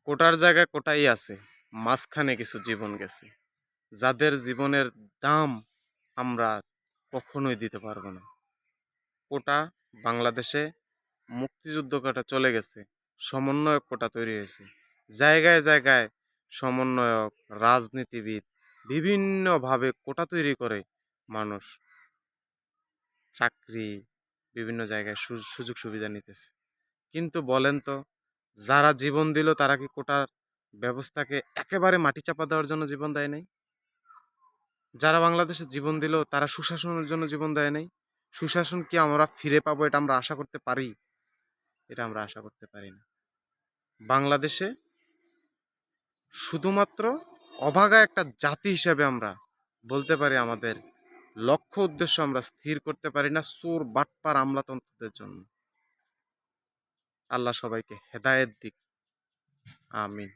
কোটার জায়গায় কোটাই আছে, মাঝখানে কিছু জীবন গেছে, যাদের জীবনের দাম আমরা কখনোই দিতে পারবো না। কোটা বাংলাদেশে মুক্তিযুদ্ধ কোটা চলে গেছে, সমন্বয়ক কোটা তৈরি হয়েছে। জায়গায় জায়গায় সমন্বয়ক, রাজনীতিবিদ বিভিন্নভাবে কোটা তৈরি করে মানুষ চাকরি, বিভিন্ন জায়গায় সুযোগ সুবিধা নিতেছে। কিন্তু বলেন তো, যারা জীবন দিল তারা কি কোটার ব্যবস্থাকে একেবারে মাটি চাপা দেওয়ার জন্য জীবন দেয় নাই? যারা বাংলাদেশে জীবন দিল তারা সুশাসনের জন্য জীবন দেয় নাই? সুশাসন কি আমরা ফিরে পাবো এটা আমরা আশা করতে পারি? এটা আমরা আশা করতে পারি না। বাংলাদেশে শুধুমাত্র অভাগা একটা জাতি হিসেবে আমরা বলতে পারি আমাদের লক্ষ্য উদ্দেশ্য আমরা স্থির করতে পারি না চোর বাটপার আমলাতন্ত্রদের জন্য। আল্লাহ সবাইকে হেদায়েত দিক। আমিন।